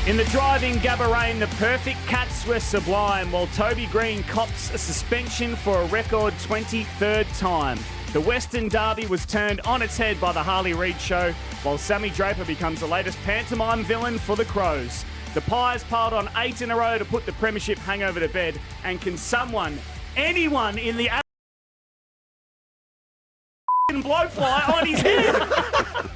In the driving Gabba rain, the perfect cats were sublime, while Toby Greene cops a suspension for a record 23rd time. The Western Derby was turned on its head by the Harley Reid show, while Sammy Draper becomes the latest pantomime villain for the Crows. The Pies piled on 8 in a row to put the premiership hangover to bed, and can anyone in the blowfly on his head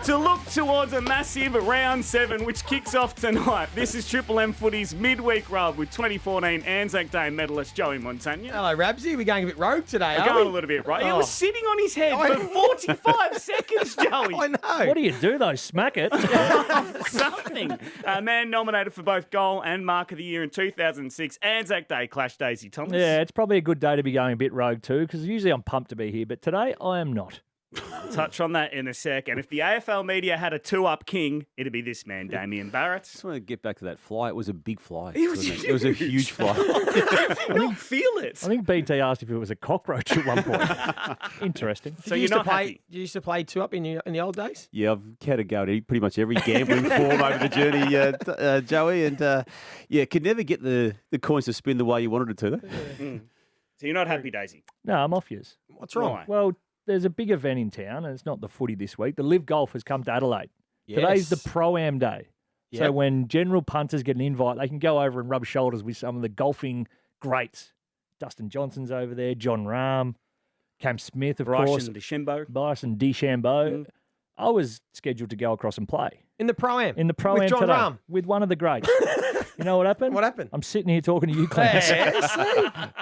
to look towards a massive round 7 which kicks off tonight. This is Triple M Footy's midweek rub with 2014 Anzac Day medalist Joey Montagna. Hello, Rabsy. We're going a bit rogue today, We're going a little bit right. It was sitting on his head for 45 seconds, Joey. I know. What do you do, though? Smack it? Something. A man nominated for both Goal and Mark of the Year in 2006 Anzac Day clash, Daisy Thomas. Yeah, it's probably a good day to be going a bit rogue too, because usually I'm pumped to be here, but today I am not. Touch on that in a sec. And if the AFL media had a two-up king, it'd be this man, Damien Barrett. I just want to get back to that fly. It was a big fly. It was wasn't it? It was a huge fly. You don't feel it. I think BT asked if it was a cockroach at one point. Interesting. So you're not happy. You used to play two-up in the old days? Yeah, I've had a go at pretty much every gambling form over the journey, Joey. And, could never get the coins to spin the way you wanted it to. So you're not happy, Daisy? No, I'm off yours. What's wrong? Why? Well, there's a big event in town, and it's not the footy this week. The Live Golf has come to Adelaide. Yes. Today's the Pro-Am day. So Yep. when general punters get an invite, they can go over and rub shoulders with some of the golfing greats. Dustin Johnson's over there, John Rahm, Cam Smith, of course. Bryson DeChambeau. Bryson DeChambeau. I was scheduled to go across and play. In the Pro-Am? In the Pro-Am With John today. Rahm? With one of the greats. You know what happened? What happened? I'm sitting here talking to you, Clarence.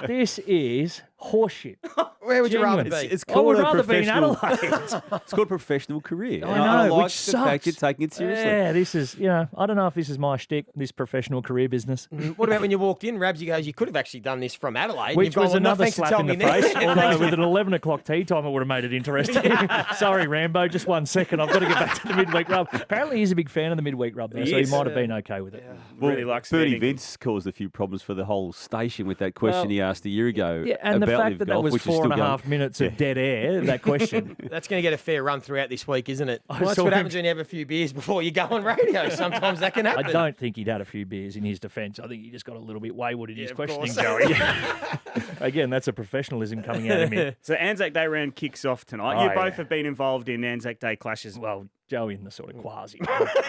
This is horseshit. Where would you rather Genuine. be? It's I would called a rather be in professional. Adelaide. It's called a professional career. I And know, like which the fact sucks. you're taking it seriously. Yeah, this is, I don't know if this is my shtick, this professional career business. What about when you walked in, Rabsy goes, you could have actually done this from Adelaide. Which You've gone, was well, no, another thanks for slap telling in the me face. that. Although with an 11 o'clock tea time, it would have made it interesting. Sorry, Rambo, just 1 second. I've got to get back to the midweek rub. Apparently, he's a big fan of the midweek rub, though, He so he is. might have been okay with it. Really likes Bertie betting. Vince caused a few problems for the whole station with that question he asked a year ago. Yeah, and the about fact Live that Golf, was which is still 4.5 going. minutes of dead air, that question. That's going to get a fair run throughout this week, isn't it? I Well, that's saw what him- happens when you have a few beers before you go on radio. Sometimes that can I happen. don't think he'd had a few beers in his defence. I think he just got a little bit wayward in his of questioning, course. Joey. Again, that's a professionalism coming out of him. So Anzac Day round kicks off tonight. Oh, You both yeah. have been involved in Anzac Day clashes. Well, Joey in the sort of quasi.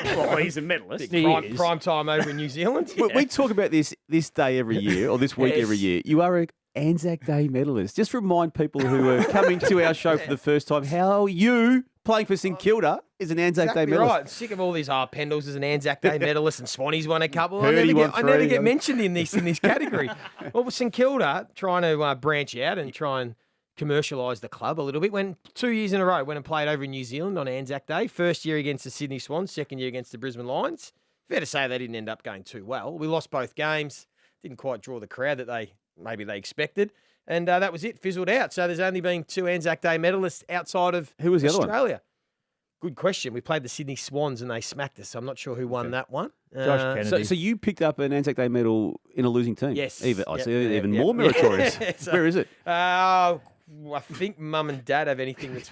Well, he's a medalist. He is. Prime time over in New Zealand. We talk about this day every year, or this week Yes. every year. You are an Anzac Day medalist. Just remind people who are coming to our show for the first time how you, playing for St Kilda, is an Anzac Day Exactly medalist. right. Sick of all these Pendles as an Anzac Day medalist and Swanee's won a couple. I Purdy never won get, I never three. get mentioned in this category. Well, with St Kilda trying to branch out and try and commercialise the club a little bit. Went 2 years in a row. Went and played over in New Zealand on Anzac Day. First year against the Sydney Swans. Second year against the Brisbane Lions. Fair to say they didn't end up going too well. We lost both games. Didn't quite draw the crowd that they expected. And that was it. Fizzled out. So there's only been 2 Anzac Day medalists outside of Who was the other one? Australia. Good question. We played the Sydney Swans and they smacked us. So I'm not sure who won that one. Josh Kennedy. So you picked up an Anzac Day medal in a losing team? Yes. Even, I Yep, see, yep, even yep. more meritorious. So, Where is it? I think Mum and Dad have anything that's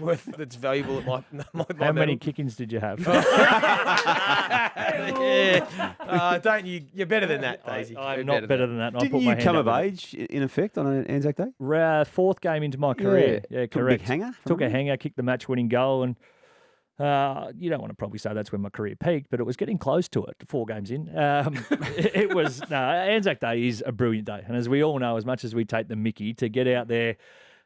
valuable at my How many medal. kickings did you have? Yeah. Don't you? You're better than that, Daisy. I'm You're not better than that. and I Didn't put you my hand come up of with it. age, in effect, on an Anzac Day? Fourth game into my career. Yeah, Took a correct. big hanger from Took a him? hanger, kicked the match-winning goal, and you don't want to probably say that's when my career peaked, but it was getting close to it. 4 games in, it was Anzac Day is a brilliant day, and as we all know, as much as we take the Mickey to get out there,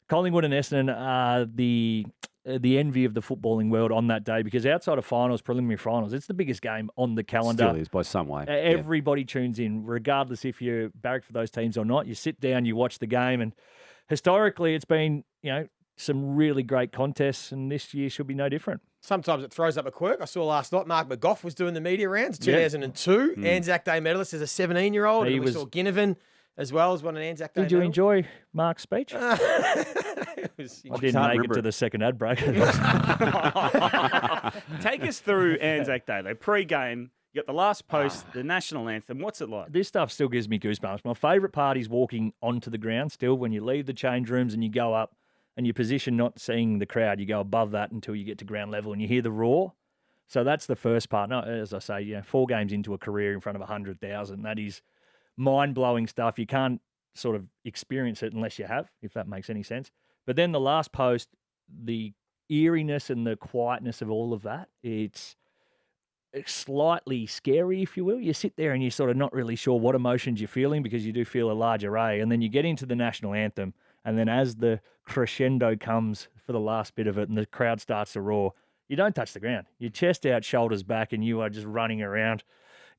Collingwood and Essendon are the envy of the footballing world on that day because outside of finals, preliminary finals, it's the biggest game on the calendar. Still is, by some way. Yeah. Everybody tunes in, regardless if you're barracked for those teams or not. You sit down, you watch the game, and historically, it's been some really great contests, and this year should be no different. Sometimes it throws up a quirk. I saw last night Mark McGough was doing the media rounds, 2002, Anzac Day medalist as a 17-year-old. He And we was- saw Ginnivan as well as won an Anzac Day Did you medal. enjoy Mark's speech? It was I didn't can't make it remember to it. the second ad break. Take us through Anzac Day. Though pre-game, you got the last post, the national anthem. What's it like? This stuff still gives me goosebumps. My favourite part is walking onto the ground still when you leave the change rooms and you go up and you position not seeing the crowd. You go above that until you get to ground level and you hear the roar. So that's the first part. No, as I say, 4 games into a career in front of 100,000, that is mind-blowing stuff. You can't sort of experience it unless you have, if that makes any sense. But then the last post, the eeriness and the quietness of all of that, it's slightly scary, if you will. You sit there and you're sort of not really sure what emotions you're feeling because you do feel a large array. And then you get into the national anthem, and then as the crescendo comes for the last bit of it and the crowd starts to roar, you don't touch the ground. Your chest out, shoulders back, and you are just running around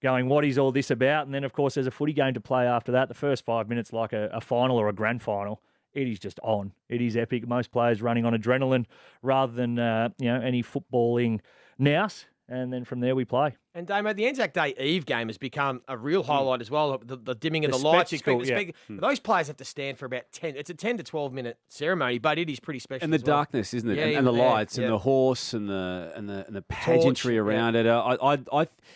going, what is all this about? And then, of course, there's a footy game to play after that. The first 5 minutes, like a final or a grand final, it is just on. It is epic. Most players running on adrenaline rather than any footballing nous. And then from there we play. And Damo, the Anzac Day Eve game has become a real highlight as well. The dimming of the lights. Those players have to stand for about 10. It's a 10 to 12 minute ceremony, but it is pretty special. And the darkness, isn't it? And the lights and the horse and the pageantry around it.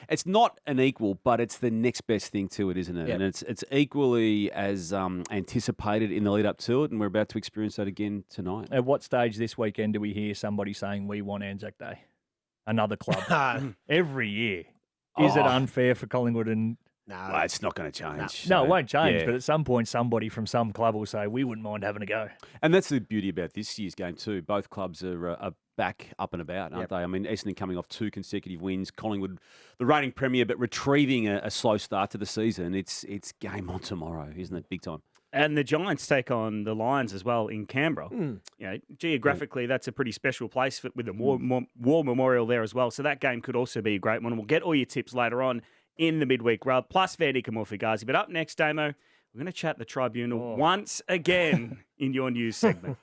It's not an equal, but it's the next best thing to it, isn't it? And it's equally as anticipated in the lead up to it, and we're about to experience that again tonight. At what stage this weekend do we hear somebody saying we want Anzac Day? Another club every year. Is it unfair for Collingwood? And well, it's not going to change. No, it won't change. But at some point, somebody from some club will say, we wouldn't mind having a go. And that's the beauty about this year's game too. Both clubs are back up and about, aren't they? I mean, Essendon coming off 2 consecutive wins. Collingwood, the reigning premier, but retrieving a slow start to the season. It's game on tomorrow, isn't it? Big time. And the Giants take on the Lions as well in Canberra. Geographically, that's a pretty special place with the war memorial there as well. So that game could also be a great one. And we'll get all your tips later on in the midweek rub, plus fair dinkum or Fugazi. But up next, Damo, we're going to chat the Tribunal once again in your news segment.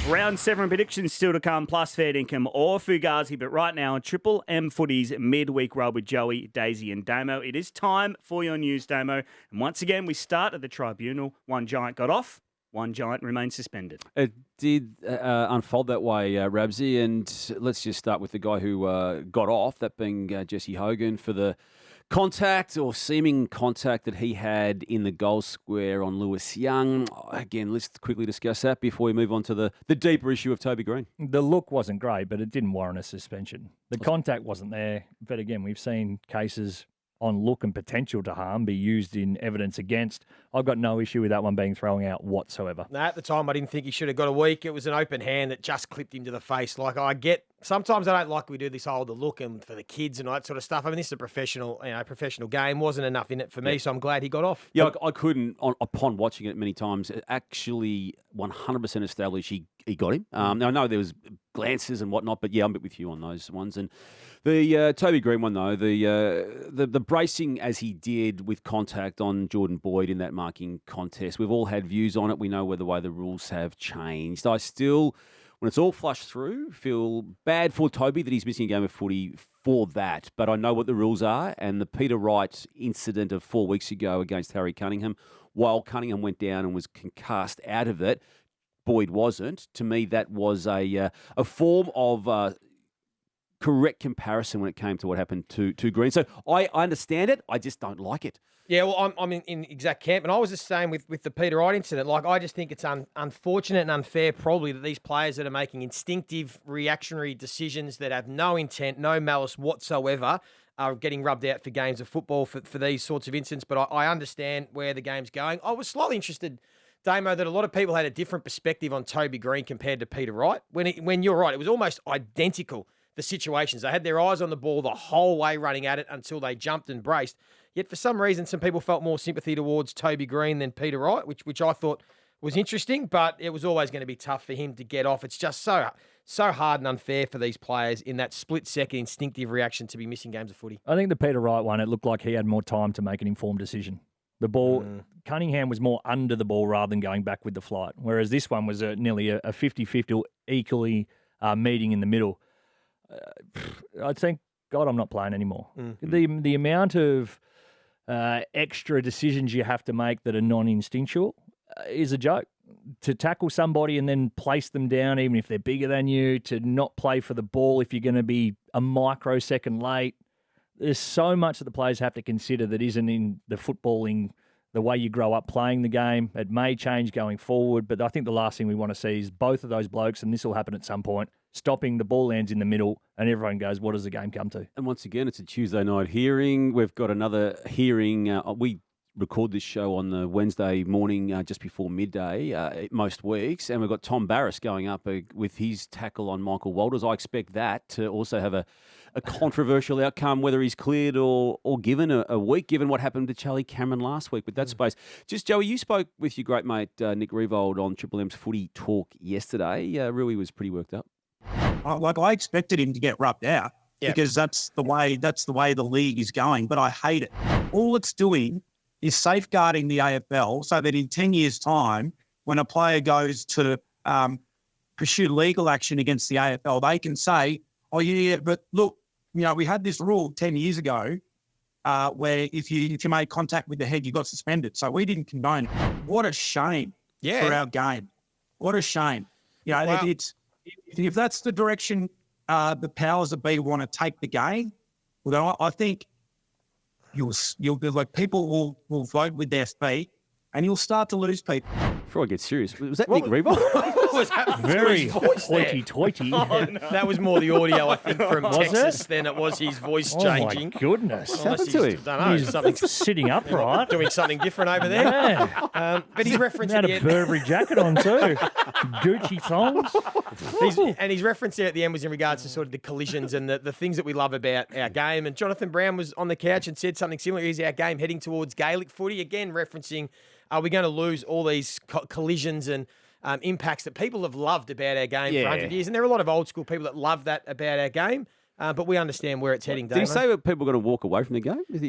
Round 7 predictions still to come, plus fair dinkum or Fugazi. But right now, Triple M Footy's midweek rub with Joey, Daisy and Damo. It is time for your news, Damo. And once again, we start at the Tribunal. 1 giant got off, 1 giant remains suspended. It did unfold that way, Rabsy. And let's just start with the guy who got off, that being Jesse Hogan, for the contact or seeming contact that he had in the goal square on Lewis Young. Again, let's quickly discuss that before we move on to the deeper issue of Toby Greene. The look wasn't great, but it didn't warrant a suspension. The contact wasn't there. But again, we've seen cases on look and potential to harm be used in evidence against. I've got no issue with that one being thrown out whatsoever. No, at the time, I didn't think he should have got a week. It was an open hand that just clipped him to the face. Like, sometimes I don't like we do this whole the look and for the kids and all that sort of stuff. I mean, this is a professional game. Wasn't enough in it for me, so I'm glad he got off. Yeah, I couldn't, upon watching it many times, actually 100% establish he got him. Now, I know there was glances and whatnot, but yeah, I'm a bit with you on those ones. And the Toby Greene one, though, the bracing as he did with contact on Jordan Boyd in that marking contest, we've all had views on it. We know the way the rules have changed. I still, when it's all flushed through, feel bad for Toby that he's missing a game of footy for that. But I know what the rules are, and the Peter Wright incident of 4 weeks ago against Harry Cunningham, while Cunningham went down and was concussed out of it, Boyd wasn't. To me, that was a form of correct comparison when it came to what happened to Greene. So I understand it. I just don't like it. Yeah, well, I'm in exact camp, and I was the same with the Peter Wright incident. Like, I just think it's unfortunate and unfair, probably, that these players that are making instinctive, reactionary decisions that have no intent, no malice whatsoever, are getting rubbed out for games of football for these sorts of incidents. But I understand where the game's going. I was slightly interested, Damo, that a lot of people had a different perspective on Toby Greene compared to Peter Wright. When you're right, it was almost identical, the situations. They had their eyes on the ball the whole way running at it until they jumped and braced. Yet for some reason, some people felt more sympathy towards Toby Greene than Peter Wright, which I thought was interesting, but it was always going to be tough for him to get off. It's just so hard and unfair for these players in that split-second instinctive reaction to be missing games of footy. I think the Peter Wright one, it looked like he had more time to make an informed decision. The ball, Cunningham was more under the ball rather than going back with the flight, whereas this one was nearly a 50-50 equally meeting in the middle. I think, God, I'm not playing anymore. The amount of extra decisions you have to make that are non-instinctual is a joke. To tackle somebody and then place them down, even if they're bigger than you, to not play for the ball if you're going to be a microsecond late. There's so much that the players have to consider that isn't in the footballing the way you grow up playing the game. It may change going forward, but I think the last thing we want to see is both of those blokes, and this will happen at some point, stopping, the ball lands in the middle, and everyone goes, what does the game come to? And once again, it's a Tuesday night hearing. We've got another hearing. We record this show on the Wednesday morning just before midday most weeks, and we've got Tom Barras going up with his tackle on Michael Walters. I expect that to also have a controversial outcome, whether he's cleared or given a week, given what happened to Charlie Cameron last week with that space. Just, Joey, you spoke with your great mate Nick Riewoldt on Triple M's Footy Talk yesterday. Rui was pretty worked up. I expected him to get rubbed out because that's the way the league is going, but I hate it. All it's doing is safeguarding the AFL so that in 10 years' time, when a player goes to pursue legal action against the AFL, they can say, oh, yeah, but look, we had this rule 10 years ago where if you made contact with the head, you got suspended. So we didn't condone it. What a shame for our game. What a shame. If that's the direction the powers that be want to take the game, well, I think you'll be like people will vote with their feet, and you'll start to lose people. Before I get serious, was that Nick Riewoldt? Was that Very hoity-toity. Oh, no. That was more the audio, I think, from Texas than it was his voice changing. Oh, my goodness. Unless happened to him? I don't know, He's something sitting upright. doing something different over there. Yeah. But he's referencing Had a Burberry jacket on too. Gucci thongs. His reference there at the end was in regards to sort of the collisions and the things that we love about our game. And Jonathan Brown was on the couch and said something similar. Is our game heading towards Gaelic footy? Again, referencing, are we going to lose all these collisions and impacts that people have loved about our game for 100 years? And there are a lot of old school people that love that about our game. But we understand where it's heading, Did he Damo. say that people are going to walk away from the game? He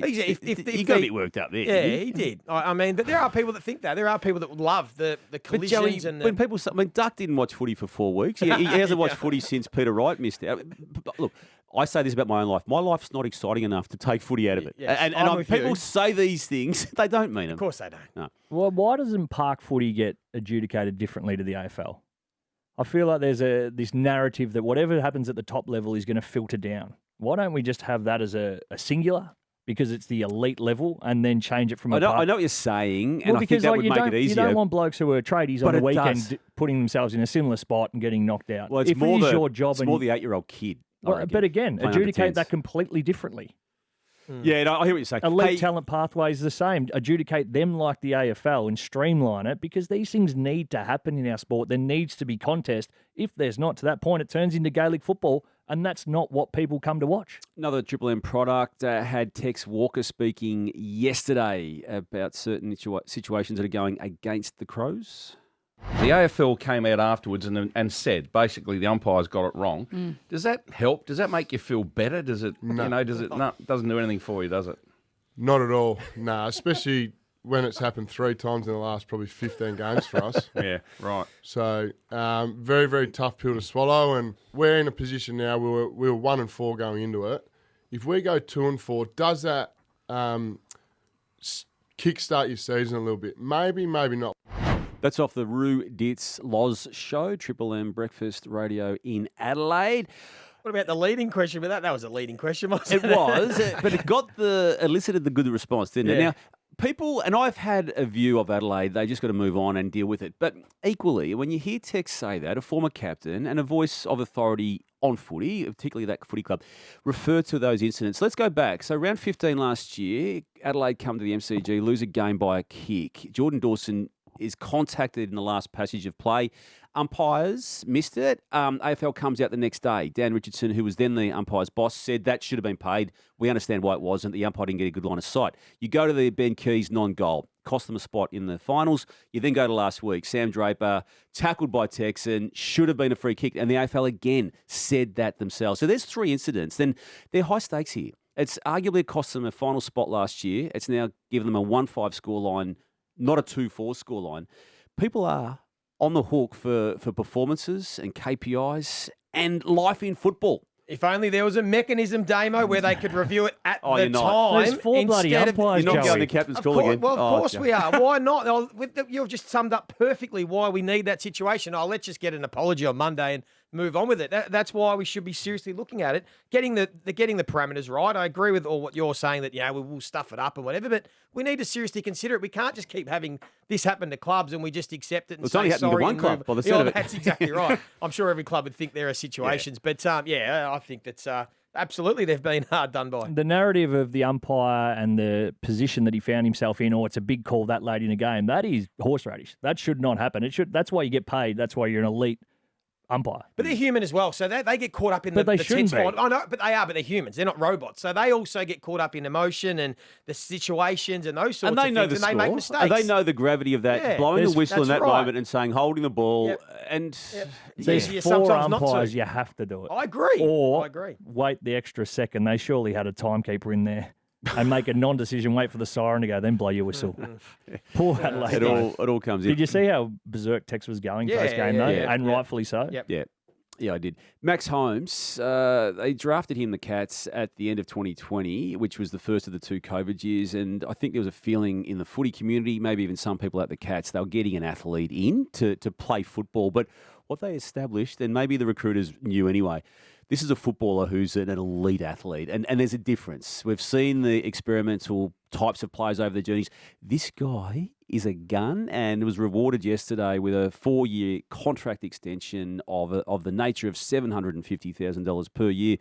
got a bit worked up there. Yeah, he did. I mean, but there are people that think that. There are people that love the collisions. Joey, when people say, Duck didn't watch footy for 4 weeks. He hasn't watched footy since Peter Wright missed out. But look, I say this about my own life. My life's not exciting enough to take footy out of it. Yes, And people say these things, they don't mean them. Of course they don't. No. Well, why doesn't park footy get adjudicated differently to the AFL? I feel like there's this narrative that whatever happens at the top level is going to filter down. Why don't we just have that as a singular? Because it's the elite level, and then change it from a I know what you're saying, and I think that would make it easier. You don't want blokes who are tradies on the weekend putting themselves in a similar spot and getting knocked out. Well, it's more your job. It's more the 8-year-old kid. Well, but again, adjudicate that completely differently. Yeah, no, I hear what you're saying. Elite talent pathway is the same. Adjudicate them like the AFL and streamline it, because these things need to happen in our sport. There needs to be contest. If there's not, to that point, it turns into Gaelic football, and that's not what people come to watch. Another Triple M product had Tex Walker speaking yesterday about certain situations that are going against the Crows. The AFL came out afterwards and said basically the umpires got it wrong. Does that help? Does that make you feel better? Does it? No. Doesn't do anything for you, does it? Not at all. No, especially when it's happened 3 times in the last probably 15 games for us. Yeah, right. So very, very tough pill to swallow, and we're in a position now where we were 1-4 going into it. If we go 2-4, does that kickstart your season a little bit? Maybe, maybe not. That's off the Roo Ditz Loz show, Triple M Breakfast Radio in Adelaide. What about the leading question? But that was a leading question, wasn't it? It was, but it elicited the good response, didn't it? Yeah. Now, people, and I've had a view of Adelaide, they just got to move on and deal with it. But equally, when you hear Tex say that, a former captain and a voice of authority on footy, particularly that footy club, refer to those incidents. Let's go back. So round 15 last year, Adelaide come to the MCG, lose a game by a kick. Jordan Dawson is contacted in the last passage of play. Umpires missed it. AFL comes out the next day. Dan Richardson, who was then the umpire's boss, said that should have been paid. We understand why it wasn't. The umpire didn't get a good line of sight. You go to the Ben Keys non-goal. Cost them a spot in the finals. You then go to last week. Sam Draper, tackled by Texan, should have been a free kick. And the AFL again said that themselves. So there's 3 incidents. Then they're high stakes here. It's arguably cost them a final spot last year. It's now given them a 1-5 scoreline, not a 2-4 scoreline. People are on the hook for performances and KPIs and life in football. If only there was a mechanism, Damo, where they could review it at the you're not. time. There's 4 bloody umpires, You're not Joey. going to captain's call again. Well, of course we are. Why not? You've just summed up perfectly why we need that situation. Let's just get an apology on Monday and move on with it. That's why we should be seriously looking at it, getting the parameters right. I agree with all what you're saying that we'll stuff it up and whatever, but we need to seriously consider it. We can't just keep having this happen to clubs and we just accept it and It's say only happened to sorry one and club move. by the sound of it. That's exactly right. I'm sure every club would think there are situations, but I think that's absolutely they've been hard done by. The narrative of the umpire and the position that he found himself in, or it's a big call that late in a game, that is horseradish. That should not happen. That's why you get paid. That's why you're an elite umpire. But they're human as well, so they get caught up in the shouldn't tense be. spot. I know, but they are. But they're humans. They're not robots. So they also get caught up in emotion and the situations and those sorts And they of know things, the and they score. make mistakes. And they know the gravity of that, Yeah. blowing the whistle in that's that right. moment and saying, holding the ball. Yep. And There's Yeah, 4 sometimes not to. umpires, you have to do it. I agree. Or I agree. wait the extra second. They surely had a timekeeper in there. And make a non-decision, wait for the siren to go, then blow your whistle. Poor Adelaide. it all comes in. Did you see how berserk Tex was going Yeah, post-game, though? yeah, And yeah. rightfully so. Yep. Yeah, I did. Max Holmes, they drafted him, the Cats, at the end of 2020, which was the first of the 2 COVID years. And I think there was a feeling in the footy community, maybe even some people at the Cats, they were getting an athlete in to play football. But what they established, and maybe the recruiters knew anyway, this is a footballer who's an elite athlete. And there's a difference. We've seen the experimental types of players over the journeys. This guy is a gun and was rewarded yesterday with a 4-year contract extension of the nature of $750,000 per year,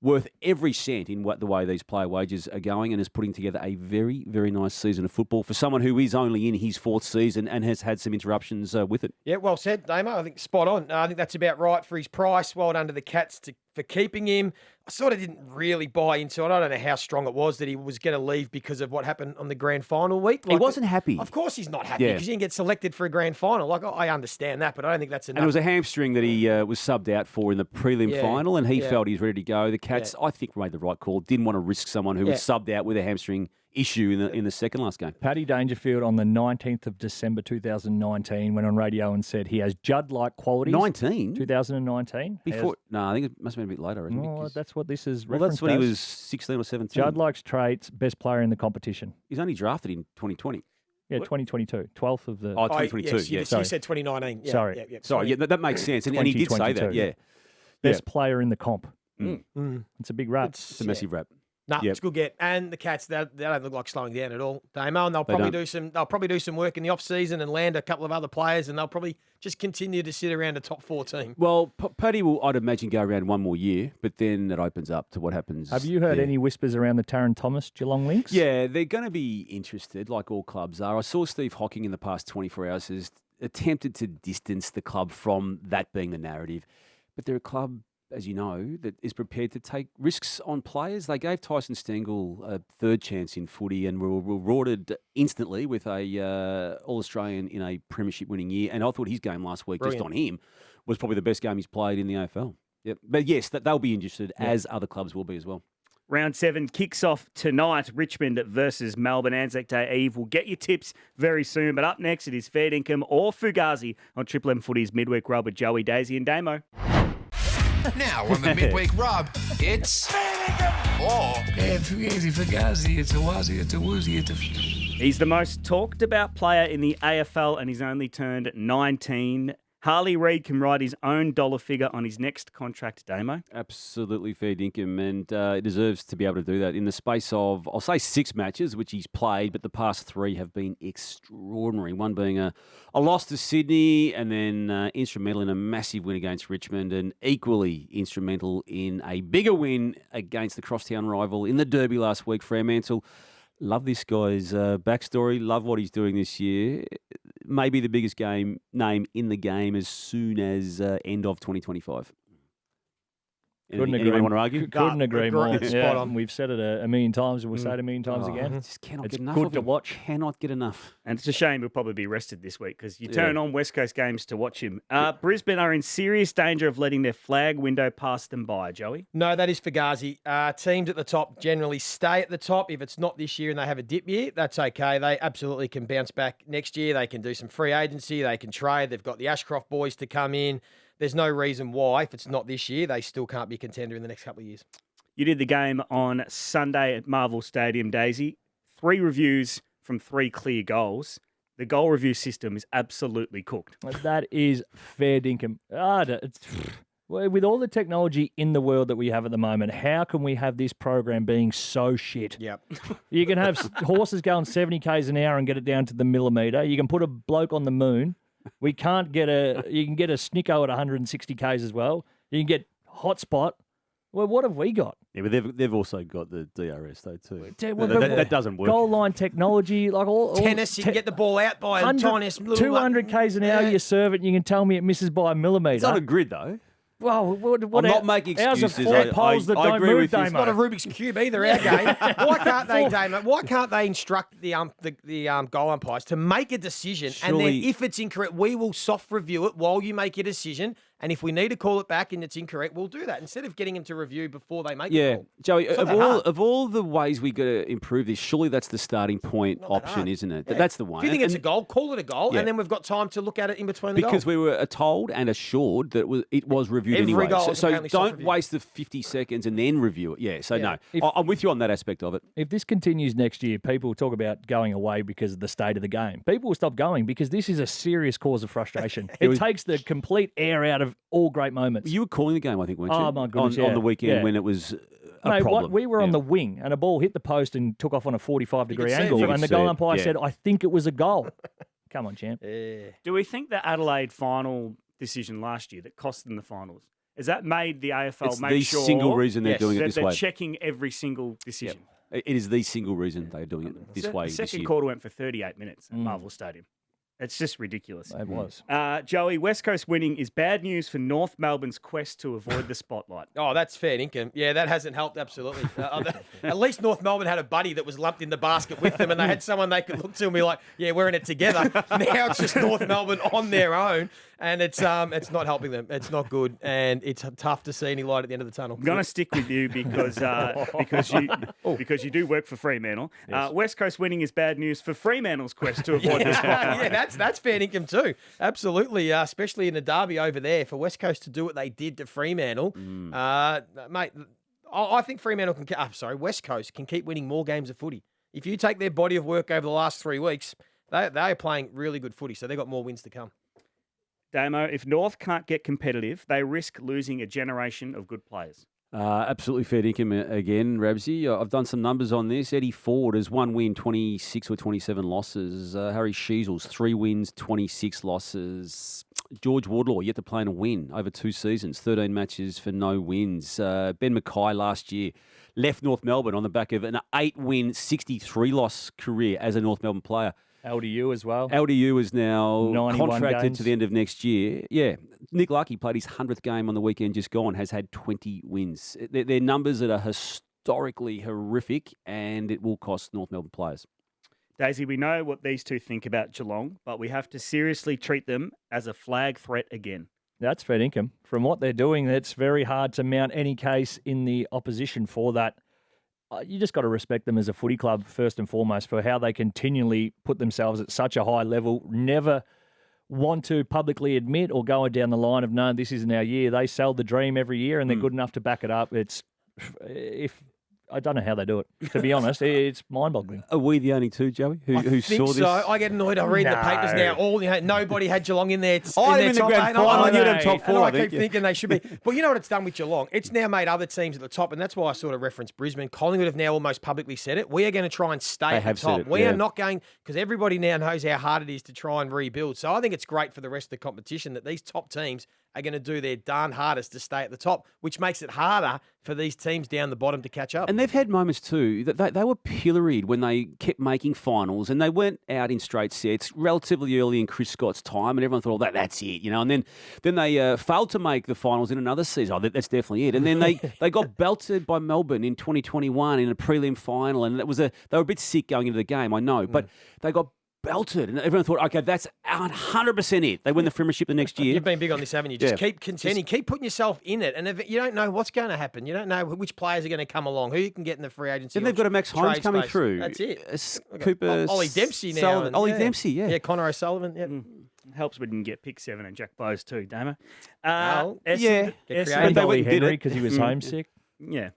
worth every cent in the way these player wages are going, and is putting together a very, very nice season of football for someone who is only in his 4th season and has had some interruptions with it. Yeah, well said, Damo. I think spot on. I think that's about right for his price. Well done to the Cats for keeping him. I sort of didn't really buy into it. I don't know how strong it was that he was going to leave because of what happened on the grand final week. He wasn't happy. Of course he's not happy Yeah. because he didn't get selected for a grand final. Like, I understand that, but I don't think that's enough. And it was a hamstring that he was subbed out for in the prelim Yeah, final, and he yeah. felt he's ready to go. The Cats, I think, made the right call. Didn't want to risk someone who was subbed out with a hamstring issue in the second last game. Paddy Dangerfield on the 19th of December 2019 went on radio and said he has Judd-like qualities. 19? 2019. Before? No, I think it must have been a bit later. I reckon, Oh, because- that's what this is well, referenced that's when he as. was 16 or 17. Judd likes traits, best player in the competition. He's only drafted in 2020. Yeah, 2022, 12th of the... Oh, 2022, yes, yeah. you said 2019. Yeah, Sorry. Yeah, yeah. Sorry, yeah, that makes sense. And he did say that, 2022. yeah. best player in the comp. Mm. It's a big rap. It's a massive rap. No, Yep. it's a good get. And the Cats, they don't look like slowing down at all, Damo. And they'll probably do some work in the off season and land a couple of other players, and they'll probably just continue to sit around a top 4 team. Well, Paddy will, I'd imagine, go around one more year, but then it opens up to what happens. Have you heard there. any whispers around the Tarryn Thomas Geelong links? Yeah, they're going to be interested, like all clubs are. I saw Steve Hocking in the past 24 hours has attempted to distance the club from that being the narrative, but they're a club, as you know, that is prepared to take risks on players. They gave Tyson Stengel a 3rd chance in footy and were rewarded instantly with a All-Australian in a premiership winning year. And I thought his game last week, just on him, was probably the best game he's played in the AFL. Yep. But yes, they'll be interested, as other clubs will be as well. Round 7 kicks off tonight. Richmond versus Melbourne. Anzac Day Eve. We'll get your tips very soon. But up next, it is Fair Dinkum or Fugazi on Triple M Footy's Midweek Rub with Joey, Daisy and Damo. Now on the Midweek Rub, it's Fugazi, it's a wazi, it's a woozy, it's a... He's the most talked about player in the AFL and he's only turned 19. Harley Reid can write his own dollar figure on his next contract, Damo. Absolutely fair dinkum, and he deserves to be able to do that in the space of, I'll say 6 matches, which he's played, but the past 3 have been extraordinary. One being a loss to Sydney, and then instrumental in a massive win against Richmond, and equally instrumental in a bigger win against the crosstown rival in the Derby last week, Fremantle. Love this guy's backstory. Love what he's doing this year. Maybe the biggest name in the game as soon as end of 2025. Anyone want to argue? Couldn't agree more. Spot Yeah, on. we've said it a million times and we'll say it a million times again. Just cannot It's get enough good of to him. watch. Cannot get enough. And it's a shame he'll probably be rested this week because you turn on West Coast games to watch him. Brisbane are in serious danger of letting their flag window pass them by, Joey. No, that is Fugazi. Teams at the top generally stay at the top. If it's not this year and they have a dip year, that's okay. They absolutely can bounce back next year. They can do some free agency. They can trade. They've got the Ashcroft boys to come in. There's no reason why, if it's not this year, they still can't be a contender in the next couple of years. You did the game on Sunday at Marvel Stadium, Daisy. 3 reviews from 3 clear goals. The goal review system is absolutely cooked. That is fair dinkum. Well, with all the technology in the world that we have at the moment, how can we have this program being so shit? Yep. You can have horses going 70 k's an hour and get it down to the millimetre. You can put a bloke on the moon. You can get a snicko at 160 k's as well. You can get hotspot. Well, what have we got? Yeah, but they've also got the DRS though too. Well, That doesn't work. Goal line technology, like all Tennis, you can get the ball out by a tiniest little 200 k's an hour. You serve it, and you can tell me it misses by a millimetre. It's on a grid though. Well, I'm not making Ours are excuses. four poles that I don't agree move, with you. Damo. It's not a Rubik's Cube either, our game. Why can't they, Damo? Why can't they instruct the goal umpires to make a decision, and then Surely- if it's incorrect, we will soft review it while you make your decision, and if we need to call it back and it's incorrect, we'll do that instead of getting them to review before they make the Yeah, call. Joey. It's not that hard. Of all the ways we got to improve this, surely that's the starting point Not that option, hard. isn't it? Yeah. That's the one. If you think And- it's a goal, call it a goal, Yeah. and then we've got time to look at it in between the because goals. we were told and assured that it was reviewed Every anyway. goal So, is so apparently soft don't reviewed. waste the 50 seconds and then review it. Yeah. So Yeah. no, I'm with you on that aspect of it. If this continues next year, people will talk about going away because of the state of the game. People will stop going because this is a serious cause of frustration. It takes the complete air out of all great moments. You were calling the game, I think, weren't you? Oh, my goodness, on yeah. the weekend Yeah. when it was a Mate, problem. we were on Yeah. the wing and a ball hit the post and took off on a 45-degree see it. angle, You and the could see goal it, umpire yeah. said, "I think it was a goal." Come on, champ. Do we think the Adelaide final decision last year that cost them the finals, has that made the AFL It's make the sure single reason they're Yes. doing it that this they're way. checking every single decision? It is the single reason they're doing it this way The this second year. quarter went for 38 minutes at Marvel Stadium. It's just ridiculous. It was. Joey, West Coast winning is bad news for North Melbourne's quest to avoid the spotlight. Oh, that's fair income. Yeah, that hasn't helped, absolutely. At least North Melbourne had a buddy that was lumped in the basket with them, and they had someone they could look to and be like, yeah, we're in it together. Now it's just North Melbourne on their own, and it's not helping them. It's not good, and it's tough to see any light at the end of the tunnel. I'm going to stick with you because you do work for Fremantle. West Coast winning is bad news for Fremantle's quest to avoid the spotlight. Yeah, that's fair income too. Absolutely, especially in the derby over there for West Coast to do what they did to Fremantle, mate. I think Fremantle can. West Coast can keep winning more games of footy. If you take their body of work over the last 3 weeks, they are playing really good footy, so they've got more wins to come. Damo, if North can't get competitive, they risk losing a generation of good players. Absolutely fair income again, Rabsy. I've done some numbers on this. Eddie Ford has 1 win, 26 or 27 losses. Harry Sheasels, 3 wins, 26 losses. George Wardlaw yet to play in a win over 2 seasons, 13 matches for no wins. Ben Mackay last year left North Melbourne on the back of an 8-win, 63-loss career as a North Melbourne player. LDU as well. LDU is now 91 contracted games. to the end of next year. Yeah. Nick Lucky played his 100th game on the weekend just gone, has had 20 wins. They're numbers that are historically horrific, and it will cost North Melbourne players. Daisy, we know what these two think about Geelong, but we have to seriously treat them as a flag threat again. That's fair income. From what they're doing, it's very hard to mount any case in the opposition for that. You just got to respect them as a footy club, first and foremost, for how they continually put themselves at such a high level, never want to publicly admit or go down the line of, no, this isn't our year. They sell the dream every year, and they're good enough to back it up. I don't know how they do it, to be honest. It's mind-boggling. Are we the only two, Joey, who think saw this? so. I get annoyed. I read the papers now. Nobody had Geelong in there. I had them in the top grand eight. final. I You'd know. have top four, And I I keep think, yeah. thinking they should be. Well, you know what it's done with Geelong? It's now made other teams at the top, and that's why I sort of referenced Brisbane. Collingwood have now almost publicly said it. We are going to try and stay They at the have said top. it, We yeah. are not going, because everybody now knows how hard it is to try and rebuild. So I think it's great for the rest of the competition that these top teams are going to do their darn hardest to stay at the top, which makes it harder for these teams down the bottom to catch up. And they've had moments too that they were pilloried when they kept making finals, and they went out in straight sets relatively early in Chris Scott's time, and everyone thought, "Oh, that's it," you know. And then they failed to make the finals in another season. Oh, that's definitely it. And then they got belted by Melbourne in 2021 in a prelim final, and they were a bit sick going into the game, I know, but they got belted, and everyone thought, okay, that's 100% it. They win the premiership the next year. You've been big on this, haven't you? Just Yeah. keep contending, keep putting yourself in it. And if you don't know what's going to happen, you don't know which players are going to come along, who you can get in the free agency. Then they've got a Max Holmes trade coming space. through. That's it. Cooper, Ollie Dempsey now. Sullivan. and- Ollie yeah. Dempsey, yeah. Yeah, Connor O'Sullivan. Yeah. Helps we didn't get pick 7 and Jack Bowes too, Damo. Well, yeah. Get Essendon- creative. And they Ollie went and did Henry it. because he was homesick. Yeah.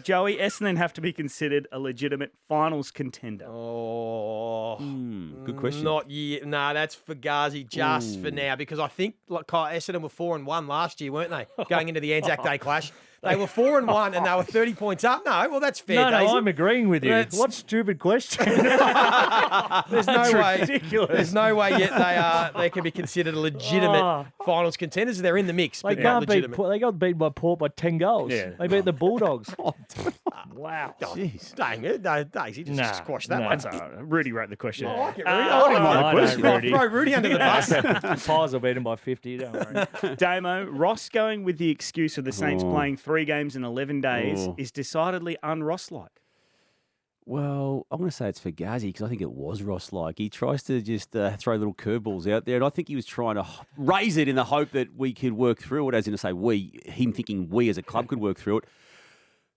Joey, Essendon have to be considered a legitimate finals contender. Oh, Good question. Not yet. No, that's Fugazi just for now because I think like Essendon were 4-1 last year, weren't they? Going into the Anzac Day clash. They were 4-1 and they were 30 points up. No, well, that's fair. No, Daisy. I'm agreeing with you. What stupid question? There's no way. Ridiculous. There's no way yet they can be considered a legitimate finals contenders. They're in the mix, They but not can't beat. legitimate. They got beaten by Port by 10 goals. Yeah. They beat the Bulldogs. Wow. Jeez. Dang it. No, Daisy, just squash that one. That's all right. Rudy wrote the question. I like it, Rudy. I wouldn't mind I a know, question. Rudy. Throw Rudy under the bus. Pies will beat them by 50. Don't worry. Damo, Ross going with the excuse of the Saints playing 3 games in 11 days is decidedly un-Ross-like. Well, I'm going to say it's Fugazi because I think it was Ross-like. He tries to just throw little curveballs out there, and I think he was trying to raise it in the hope that we could work through it, as in to say him thinking we as a club could work through it.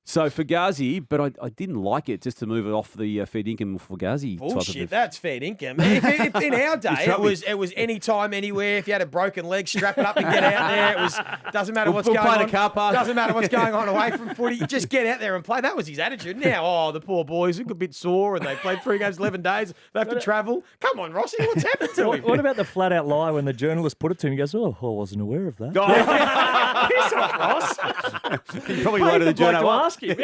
So Fugazi, but I didn't like it just to move it off the fair dinkum Fugazi type of Bullshit, that's fair dinkum. If in our day, it was any time, anywhere. If you had a broken leg, strap it up and get out there. It was doesn't matter what's We'll going play on. the car park. Doesn't matter what's going on away from footy. You just get out there and play. That was his attitude. Now, the poor boys look a bit sore and they played 3 games, 11 days. They have to travel. Come on, Rossi, what's happened to him? What about the flat out lie when the journalist put it to him? He goes, "Oh, I wasn't aware of that." Piss off, Ross. He probably loaded the journal to up. ask him.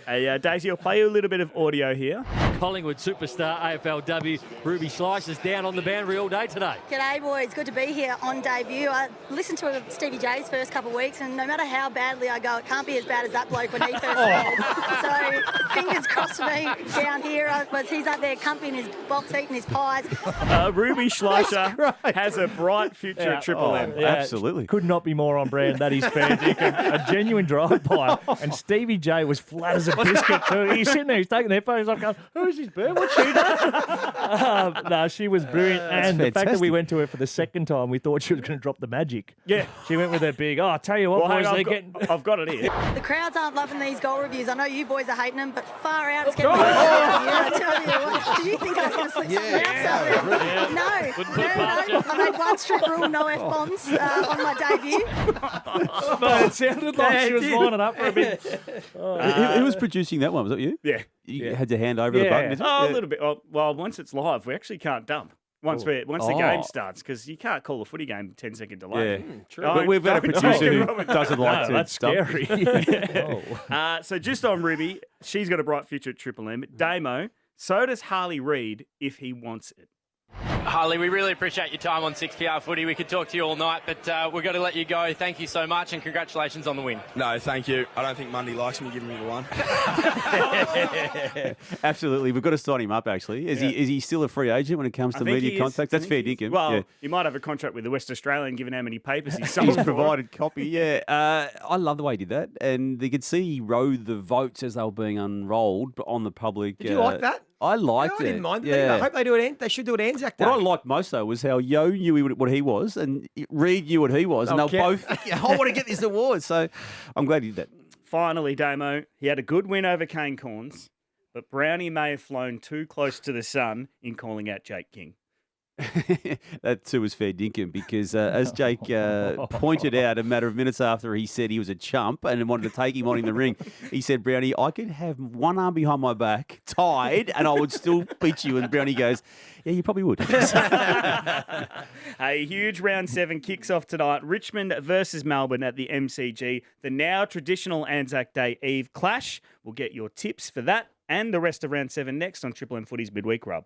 Hey, Daisy, I'll play you a little bit of audio here. Collingwood superstar AFLW Ruby Schleicher's down on the boundary all day today. G'day boys, good to be here on debut. I listened to Stevie J's first couple of weeks and no matter how badly I go, it can't be as bad as that bloke when he first started. So fingers crossed for me down here as he's up there comfy in his box eating his pies. Ruby Schleicher has a bright future at Triple M. Yeah, Absolutely. Could not be more on brand. That is fair dinkum. A genuine drive-by. And Stevie J was flat as a biscuit too. He's sitting there, he's taking their photos off going, "Who's this bird? What's she done?" No, she was brilliant. And the fact that we went to her for the second time, we thought she was going to drop the magic. Yeah. She went with her big, I'll tell you what, boys, I've got it here. The crowds aren't loving these goal reviews. I know you boys are hating them, but far out it's getting I tell you what, do you think I was going to slip something out? No. I made 1 strict rule, no F-bombs on my debut. But it sounded like she was lining up for a bit. Who was producing that one? Was that you? Yeah. You had to hand over the button. Is it? Oh, a little bit. Well, once it's live, we actually can't dump. Once the game starts, because you can't call a footy game 10-second delay. Yeah. True. But we've got a producer who doesn't like to That's stump. scary. So just on Ruby, she's got a bright future at Triple M. Damo, so does Harley Reid if he wants it. Harley, we really appreciate your time on 6PR Footy. We could talk to you all night, but we've got to let you go. Thank you so much and congratulations on the win. No, thank you. I don't think Mundy likes me giving me the one. Absolutely. We've got to sign him up, actually. Is he still a free agent when it comes to media contacts? That's fair dinkum. Well, he might have a contract with the West Australian given how many papers he's sold. He's provided copy, yeah. I love the way he did that. And you could see he rode the votes as they were being unrolled on the public. Did you like that? I liked it. I didn't mind. Yeah. I hope they do it. They should do it Anzac Day. What I liked most, though, was how Yo knew what he was and Reid knew what he was. And they were both, I want to get this award. So I'm glad he did that. Finally, Damo, he had a good win over Cane Corns, but Brownie may have flown too close to the sun in calling out Jake King. That too was fair dinkum because as Jake pointed out a matter of minutes after he said he was a chump and wanted to take him on in the ring, he said, Brownie, I could have one arm behind my back tied and I would still beat you. And Brownie goes, yeah, you probably would. A huge round 7 kicks off tonight. Richmond versus Melbourne at the MCG. The now traditional Anzac Day Eve clash. We'll get your tips for that and the rest of round 7 next on Triple M Footy's Midweek Rub.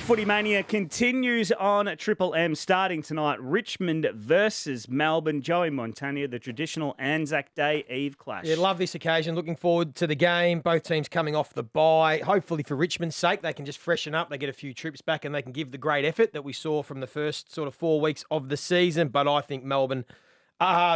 Footy Mania continues on Triple M starting tonight. Richmond versus Melbourne. Joey Montagna, the traditional Anzac Day Eve clash. Yeah, love this occasion. Looking forward to the game. Both teams coming off the bye. Hopefully for Richmond's sake, they can just freshen up. They get a few trips back and they can give the great effort that we saw from the first sort of 4 weeks of the season. But I think Melbourne,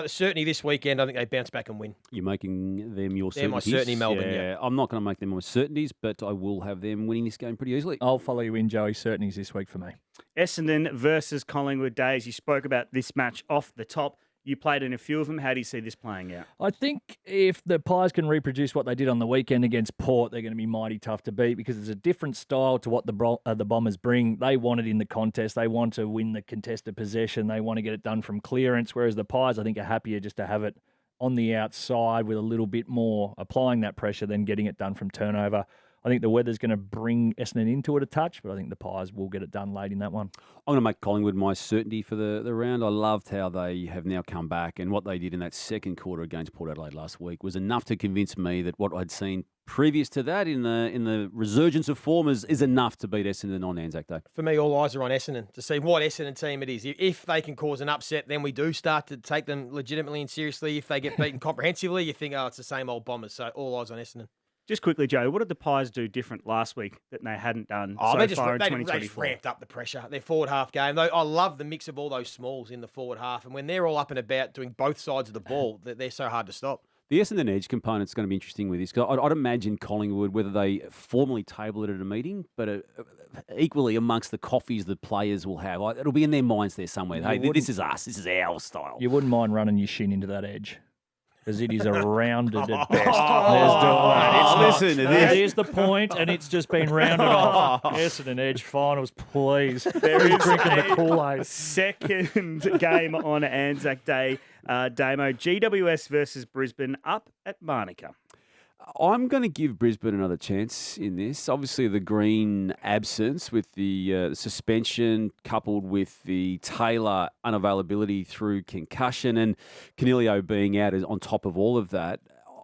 certainly this weekend, I think they bounce back and win. You're making them your certainties? They're my certainty, Melbourne, yeah. I'm not going to make them my certainties, but I will have them winning this game pretty easily. I'll follow you in, Joey. Certainties this week for me. Essendon versus Collingwood Days. You spoke about this match off the top. You played in a few of them. How do you see this playing out? I think if the Pies can reproduce what they did on the weekend against Port, they're going to be mighty tough to beat because it's a different style to what the Bombers bring. They want it in the contest. They want to win the contested possession. They want to get it done from clearance, whereas the Pies, I think, are happier just to have it on the outside with a little bit more applying that pressure than getting it done from turnover. I think the weather's going to bring Essendon into it a touch, but I think the Pies will get it done late in that one. I'm going to make Collingwood my certainty for the round. I loved how they have now come back, and what they did in that second quarter against Port Adelaide last week was enough to convince me that what I'd seen previous to that in the resurgence of form is enough to beat Essendon on Anzac Day. For me, all eyes are on Essendon to see what Essendon team it is. If they can cause an upset, then we do start to take them legitimately and seriously. If they get beaten comprehensively, you think, oh, it's the same old Bombers. So all eyes on Essendon. Just quickly, Joe, what did the Pies do different last week that they hadn't done so far in 2024? They just ramped up the pressure. Their forward half game. I love the mix of all those smalls in the forward half. And when they're all up and about doing both sides of the ball, they're so hard to stop. The Essendon edge component is going to be interesting with this, because I'd imagine Collingwood, whether they formally table it at a meeting, but equally amongst the coffees the players will have, it'll be in their minds there somewhere. Hey, this is us. This is our style. You wouldn't mind running your shin into that edge. Because it is a rounded at best. Listen to this. There's the point, and it's just been rounded off. Essendon Edge finals, please. There is drinking the Kool-Aid. Second game on Anzac Day. Damo, GWS versus Brisbane up at Manuka. I'm going to give Brisbane another chance in this. Obviously, the Greene absence with the suspension coupled with the Taylor unavailability through concussion and Canelio being out on top of all of that,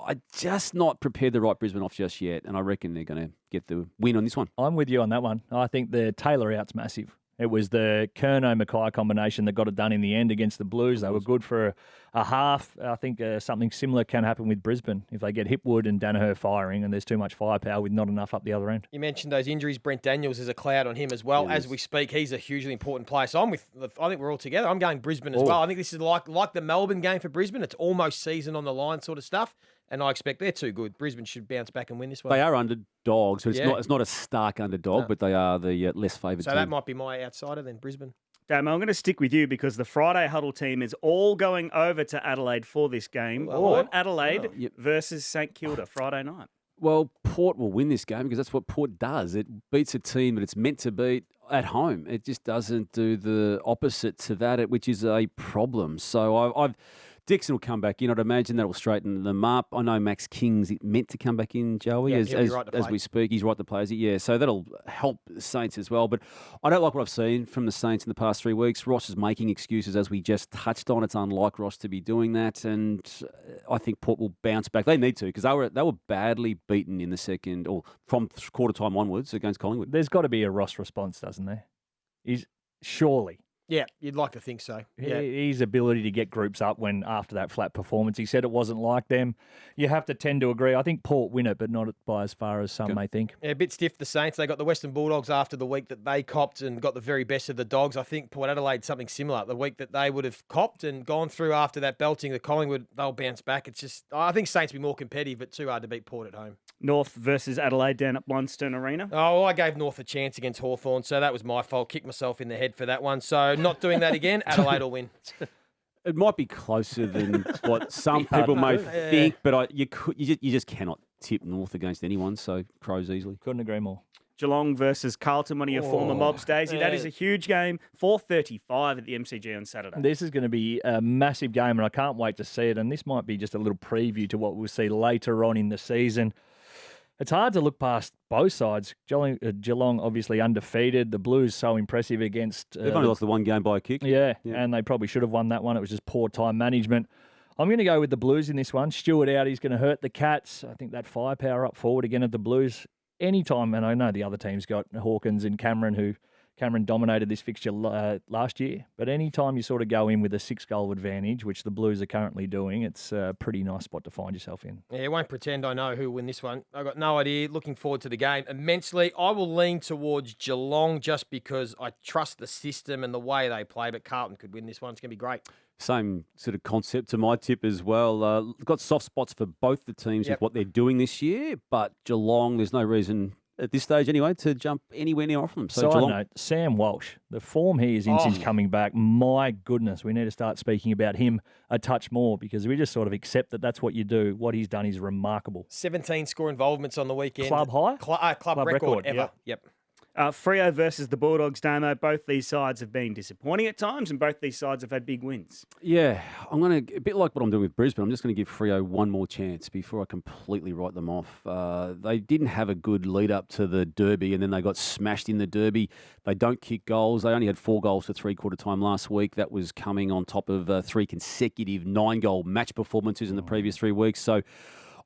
I just not prepared to write Brisbane off just yet, and I reckon they're going to get the win on this one. I'm with you on that one. I think the Taylor out's massive. It was the Curnow-Mackay combination that got it done in the end against the Blues. They were good for a half. I think something similar can happen with Brisbane if they get Hipwood and Danaher firing and there's too much firepower with not enough up the other end. You mentioned those injuries. Brent Daniels is a cloud on him as well. As we speak, he's a hugely important player. So I think we're all together. I'm going Brisbane as well. I think this is like the Melbourne game for Brisbane. It's almost season on the line sort of stuff. And I expect they're too good. Brisbane should bounce back and win this one. They are underdogs, but it's not a stark underdog, but they are the less favoured team. So that might be my outsider then, Brisbane. Damo, I'm going to stick with you because the Friday huddle team is all going over to Adelaide for this game. Port Adelaide versus St Kilda Friday night. Well, Port will win this game because that's what Port does. It beats a team that it's meant to beat at home. It just doesn't do the opposite to that, which is a problem. So Dixon will come back in. I'd imagine that will straighten them up. I know Max King's meant to come back in, Joey, as we speak. He's right to play, is he? Yeah, so that'll help the Saints as well. But I don't like what I've seen from the Saints in the past 3 weeks. Ross is making excuses, as we just touched on. It's unlike Ross to be doing that, and I think Port will bounce back. They need to, because they were badly beaten in the second, or from quarter time onwards against Collingwood. There's got to be a Ross response, doesn't there? Surely. Yeah, you'd like to think so. Yeah. His ability to get groups up after that flat performance, he said it wasn't like them. You have to tend to agree. I think Port win it, but not by as far as some may think. Yeah, a bit stiff, the Saints. They got the Western Bulldogs after the week that they copped and got the very best of the Dogs. I think Port Adelaide, something similar. The week that they would have copped and gone through after that belting, the Collingwood, they'll bounce back. It's just, I think Saints will be more competitive, but too hard to beat Port at home. North versus Adelaide down at Blundstone Arena. Oh, I gave North a chance against Hawthorn, so that was my fault. Kicked myself in the head for that one. So not doing that again. Adelaide will win. It might be closer than what some people may think, but you just cannot tip North against anyone, so Crows easily. Couldn't agree more. Geelong versus Carlton, one of your former mobs, Daisy. That is a huge game. 4:35 at the MCG on Saturday. This is going to be a massive game, and I can't wait to see it. And this might be just a little preview to what we'll see later on in the season. It's hard to look past both sides. Geelong obviously undefeated. The Blues so impressive against... They've only lost the one game by a kick. Yeah, and they probably should have won that one. It was just poor time management. I'm going to go with the Blues in this one. Stewart out, he's going to hurt the Cats. I think that firepower up forward again at the Blues. Anytime, and I know the other team's got Hawkins and Cameron dominated this fixture last year. But anytime you sort of go in with a 6-goal advantage, which the Blues are currently doing, it's a pretty nice spot to find yourself in. Yeah, I won't pretend I know who will win this one. I've got no idea. Looking forward to the game immensely. I will lean towards Geelong just because I trust the system and the way they play, but Carlton could win this one. It's going to be great. Same sort of concept to my tip as well. Got soft spots for both the teams with what they're doing this year, but Geelong, there's no reason at this stage anyway to jump anywhere near off them. So Side note, Sam Walsh, the form he is in since coming back, my goodness, we need to start speaking about him a touch more because we just sort of accept that that's what you do. What he's done is remarkable. 17 score involvements on the weekend. Club high? Club record ever. Yep. Freo versus the Bulldogs, Damo. Both these sides have been disappointing at times, and both these sides have had big wins. Yeah, I'm going to, a bit like what I'm doing with Brisbane, I'm just going to give Freo one more chance before I completely write them off. They didn't have a good lead up to the Derby, and then they got smashed in the Derby. They don't kick goals. They only had 4 goals for three-quarter time last week. That was coming on top of 3 consecutive 9-goal match performances in the previous 3 weeks. So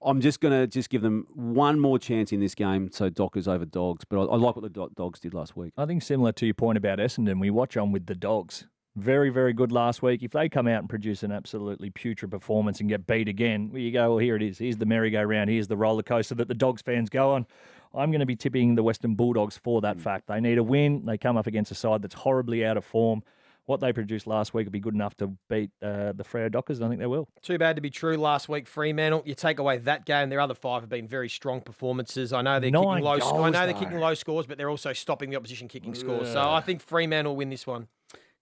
I'm just going to give them one more chance in this game, so Dockers over Dogs. But I like what the Dogs did last week. I think similar to your point about Essendon, we watch on with the Dogs. Very, very good last week. If they come out and produce an absolutely putrid performance and get beat again, well, you go, well, here it is. Here's the merry-go-round. Here's the roller coaster that the Dogs fans go on. I'm going to be tipping the Western Bulldogs for that fact. They need a win. They come up against a side that's horribly out of form. What they produced last week will be good enough to beat the Freo Dockers, and I think they will. Too bad to be true last week, Fremantle. You take away that game, their other 5 have been very strong performances. I know they're kicking low. I know they're kicking low scores, but they're also stopping the opposition kicking scores. So I think Fremantle will win this one.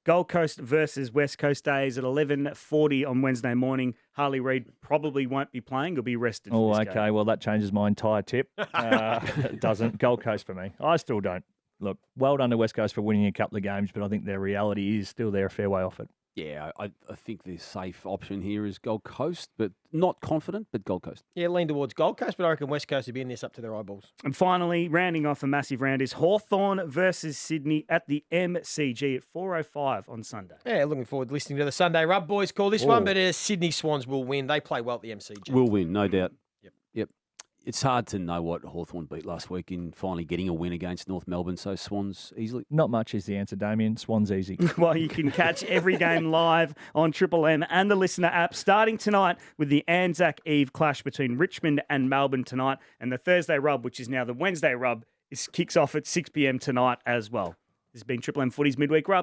Gold Coast versus West Coast Days at 11:40 on Wednesday morning. Harley Reid probably won't be playing. He'll be rested. Oh, for this okay. game. Well, that changes my entire tip. It doesn't. Gold Coast for me. I still don't. Look, well done to West Coast for winning a couple of games, but I think their reality is still they're a fair way off it. Yeah, I think the safe option here is Gold Coast, but not confident, but Gold Coast. Yeah, lean towards Gold Coast, but I reckon West Coast will be in this up to their eyeballs. And finally, rounding off a massive round is Hawthorn versus Sydney at the MCG at 4:05 on Sunday. Yeah, looking forward to listening to the Sunday Rub boys call this one, but Sydney Swans will win. They play well at the MCG. Will win, no doubt. Yep. It's hard to know what Hawthorn beat last week in finally getting a win against North Melbourne, so Swans easily. Not much is the answer, Damien. Swans easy. Well, you can catch every game live on Triple M and the Listener app starting tonight with the Anzac Eve clash between Richmond and Melbourne tonight. And the Thursday Rub, which is now the Wednesday Rub, kicks off at 6 p.m. tonight as well. This has been Triple M Footy's Midweek Rub.